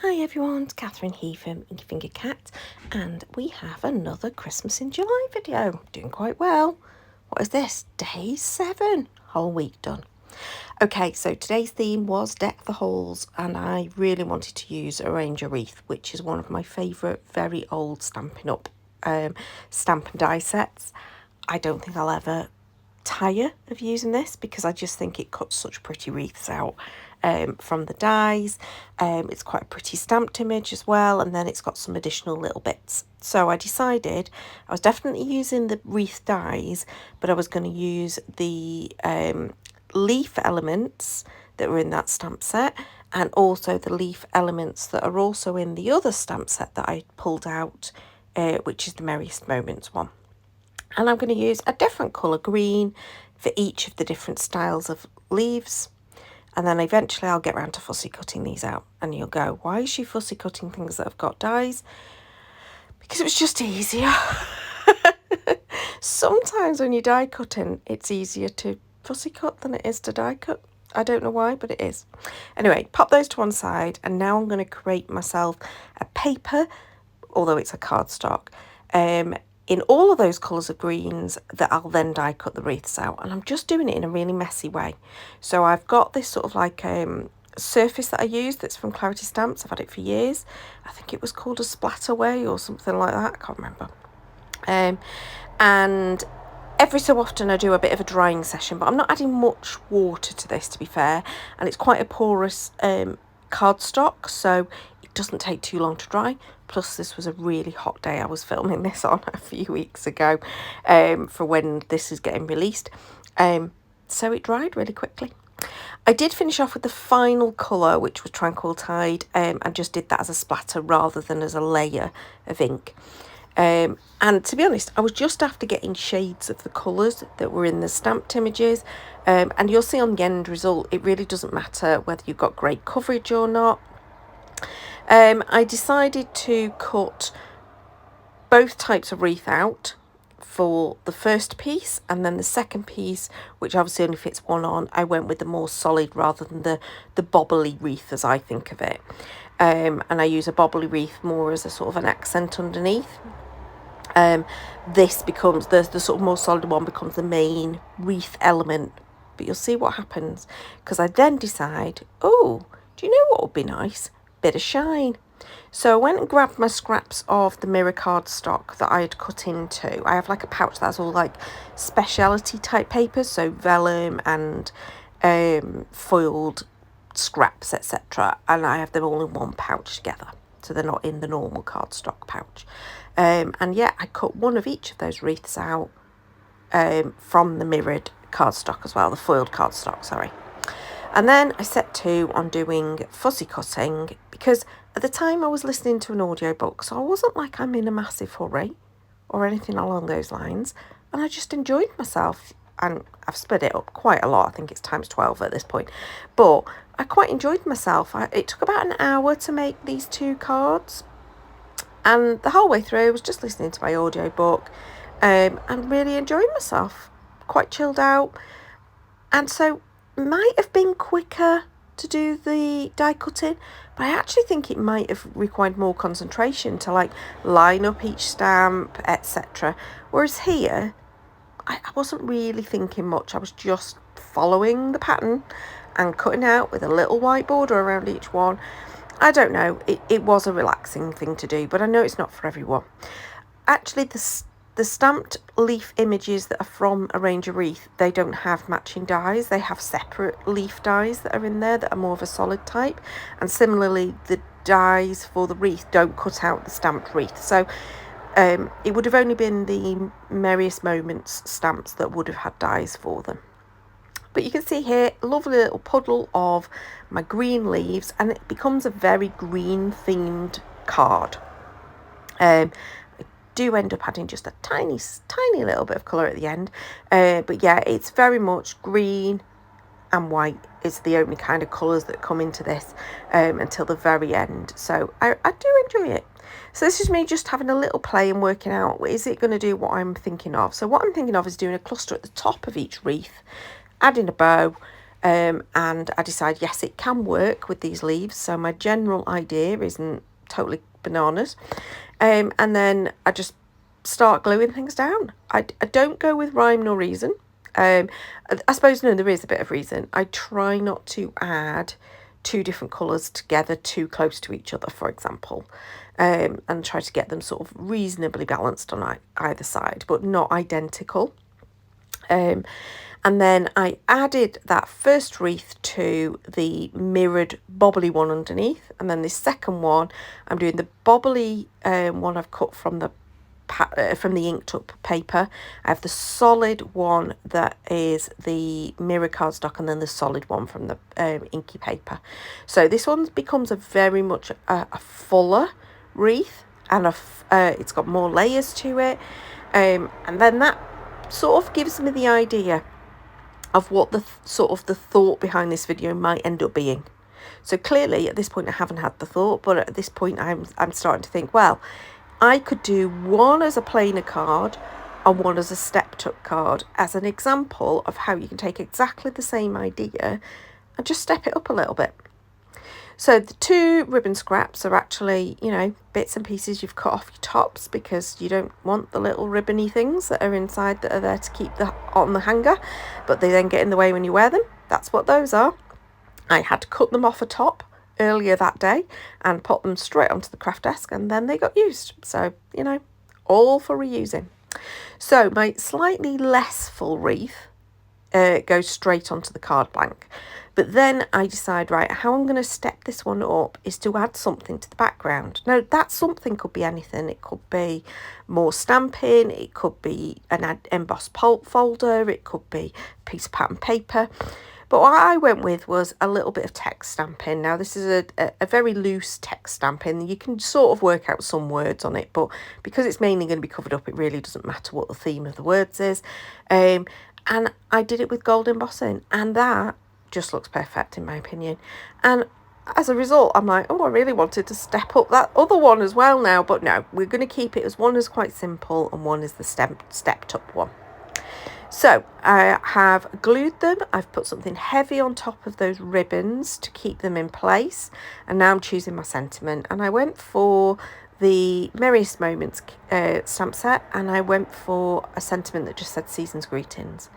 Hi everyone, it's Catherine here from Inky Finger Cat, and we have another Christmas in July video. Doing quite well. What is this? Day 7. Whole week done. Okay, so today's theme was Deck the Halls, and I really wanted to use Arrange a Wreath, which is one of my favourite very old Stampin' Up stamp and die sets. I don't think I'll ever tire of using this because I just think it cuts such pretty wreaths out from the dies. It's quite a pretty stamped image as well, and then it's got some additional little bits. So I decided I was definitely using the wreath dies, but I was going to use the leaf elements that were in that stamp set, and also the leaf elements that are also in the other stamp set that I pulled out, which is the Merriest Moments one. And I'm going to use a different colour green for each of the different styles of leaves. And then eventually I'll get around to fussy cutting these out. And you'll go, why is she fussy cutting things that have got dies? Because it was just easier. Sometimes when you're die cutting, it's easier to fussy cut than it is to die cut. I don't know why, but it is. Anyway, pop those to one side. And now I'm going to create myself a paper, although it's a cardstock, in all of those colours of greens that I'll then die cut the wreaths out. And I'm just doing it in a really messy way. So I've got this sort of like surface that I use that's from Clarity Stamps. I've had it for years. I think it was called a Splatterway or something like that. I can't remember. And every so often I do a bit of a drying session, but I'm not adding much water to this, to be fair. And it's quite a porous cardstock, so it doesn't take too long to dry. Plus this was a really hot day I was filming this on a few weeks ago for when this is getting released. So it dried really quickly. I did finish off with the final colour, which was Tranquil Tide, and just did that as a splatter rather than as a layer of ink. And to be honest, I was just after getting shades of the colours that were in the stamped images, and you'll see on the end result it really doesn't matter whether you've got great coverage or not. I decided to cut both types of wreath out for the first piece, and then the second piece, which obviously only fits one on, I went with the more solid rather than the bobbly wreath as I think of it. And I use a bobbly wreath more as a sort of an accent underneath. This becomes, the sort of more solid one becomes the main wreath element, but you'll see what happens, because I then decide, oh, do you know what would be nice? Bit of shine. So I went and grabbed my scraps of the mirror cardstock that I had cut into. I have like a pouch that's all like speciality type papers, so vellum and foiled scraps, etc. And I have them all in one pouch together, so they're not in the normal cardstock pouch. And yeah, I cut one of each of those wreaths out from the mirrored cardstock as well, the foiled cardstock, sorry. And then I set to on doing fussy cutting, because at the time I was listening to an audiobook, so I wasn't like I'm in a massive hurry or anything along those lines, and I just enjoyed myself. And I've sped it up quite a lot. I think it's times 12 at this point, but I quite enjoyed myself. It took about an hour to make these 2 cards, and the whole way through I was just listening to my audiobook and really enjoying myself, quite chilled out. And so might have been quicker to do the die cutting, but I actually think it might have required more concentration to like line up each stamp, etc. Whereas here I wasn't really thinking much. I was just following the pattern and cutting out with a little white border around each one. I don't know, it was a relaxing thing to do, but I know it's not for everyone. Actually, the stamped leaf images that are from Arrange a Wreath, they don't have matching dies. They have separate leaf dies that are in there that are more of a solid type. And similarly, the dies for the wreath don't cut out the stamped wreath. So it would have only been the Merriest Moments stamps that would have had dies for them. But you can see here, a lovely little puddle of my green leaves, and it becomes a very green themed card. Do end up adding just a tiny little bit of colour at the end, but yeah, it's very much green and white is the only kind of colours that come into this until the very end. So I do enjoy it. So this is me just having a little play and working out, is it going to do what I'm thinking of? So what I'm thinking of is doing a cluster at the top of each wreath, adding a bow, and I decided, yes, it can work with these leaves. So my general idea isn't totally bananas. And then I just start gluing things down. I don't go with rhyme nor reason. I suppose, no, there is a bit of reason. I try not to add two different colours together too close to each other, for example, and try to get them sort of reasonably balanced on either side, but not identical. And then I added that first wreath to the mirrored bobbly one underneath, and then the second one I'm doing the bobbly one I've cut from the inked up paper. I have the solid one that is the mirror cardstock, and then the solid one from the inky paper. So this one becomes a very much a fuller wreath, and it's got more layers to it, and then that sort of gives me the idea of what the sort of the thought behind this video might end up being. So clearly at this point I haven't had the thought, but at this point I'm starting to think, well, I could do one as a plainer card and one as a stepped up card as an example of how you can take exactly the same idea and just step it up a little bit. So the two ribbon scraps are actually, you know, bits and pieces you've cut off your tops because you don't want the little ribbony things that are inside that are there to keep on the hanger, but they then get in the way when you wear them. That's what those are. I had to cut them off a top earlier that day and put them straight onto the craft desk, and then they got used. So, you know, all for reusing. So my slightly less full wreath goes straight onto the card blank. But then I decide, right, how I'm going to step this one up is to add something to the background. Now, that something could be anything. It could be more stamping. It could be an embossed pulp folder. It could be a piece of pattern paper. But what I went with was a little bit of text stamping. Now, this is a very loose text stamping. You can sort of work out some words on it, but because it's mainly going to be covered up, it really doesn't matter what the theme of the words is. And I did it with gold embossing, and that just looks perfect in my opinion. And as a result, I'm like, oh, I really wanted to step up that other one as well now, but no, we're going to keep it as one is quite simple and one is the stepped up one. So I have glued them. I've put something heavy on top of those ribbons to keep them in place, and now I'm choosing my sentiment, and I went for the Merriest Moments stamp set, and I went for a sentiment that just said Season's Greetings.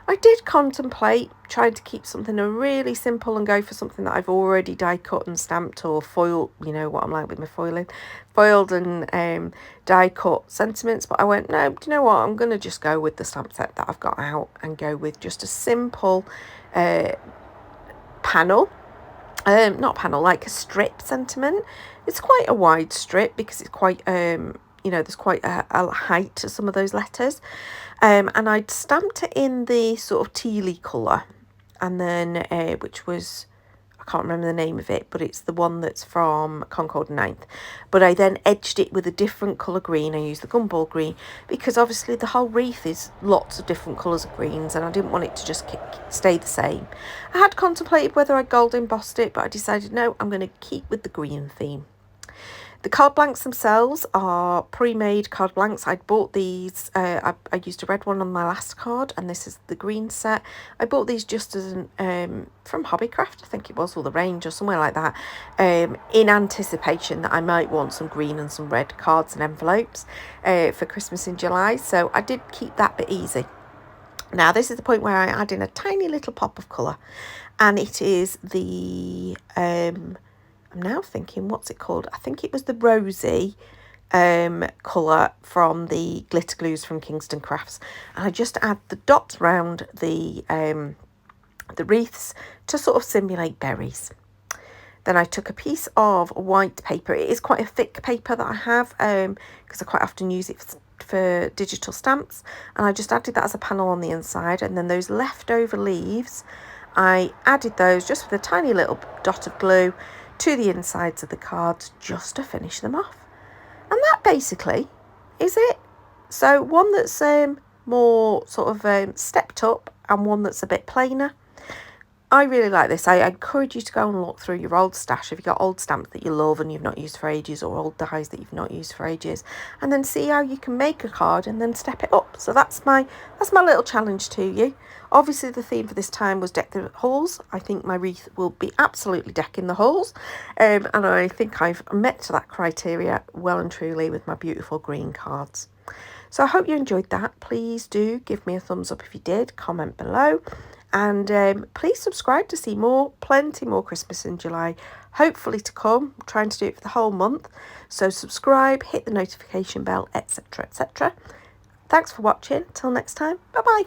I did contemplate trying to keep something really simple and go for something that I've already die cut and stamped or foiled, you know what I'm like with my foiling, foiled and die cut sentiments, but I went, no, do you know what, I'm going to just go with the stamp set that I've got out and go with just a simple panel, like a strip sentiment. It's quite a wide strip because it's quite, you know, there's quite a height to some of those letters. And I'd stamped it in the sort of tealy colour, and then which was, I can't remember the name of it, but it's the one that's from Concord 9th. But I then edged it with a different colour green. I used the gumball green because obviously the whole wreath is lots of different colours of greens, and I didn't want it to just stay the same. I had contemplated whether I'd gold embossed it, but I decided no, I'm going to keep with the green theme. The card blanks themselves are pre-made card blanks. I'd bought these, I used a red one on my last card, and this is the green set. I bought these just as from Hobbycraft, I think it was, or the range or somewhere like that, in anticipation that I might want some green and some red cards and envelopes for Christmas in July. So I did keep that bit easy. Now this is the point where I add in a tiny little pop of colour, and it is the... I'm now thinking, what's it called? I think it was the rosy colour from the glitter glues from Kingston Crafts. And I just add the dots round the wreaths to sort of simulate berries. Then I took a piece of white paper. It is quite a thick paper that I have because I quite often use it for digital stamps. And I just added that as a panel on the inside. And then those leftover leaves, I added those just with a tiny little dot of glue to the insides of the cards just to finish them off. And that basically is it. So one that's more sort of stepped up and one that's a bit plainer. I really like this. I encourage you to go and look through your old stash if you've got old stamps that you love and you've not used for ages, or old dies that you've not used for ages, and then see how you can make a card and then step it up. So that's my little challenge to you. Obviously the theme for this time was deck the halls. I think my wreath will be absolutely decking the halls, and I think I've met that criteria well and truly with my beautiful green cards. So I hope you enjoyed that. Please do give me a thumbs up if you did, comment below, and please subscribe to see plenty more Christmas in July, hopefully to come. I'm trying to do it for the whole month. So subscribe, hit the notification bell, etc, etc. Thanks for watching. Till next time, bye bye.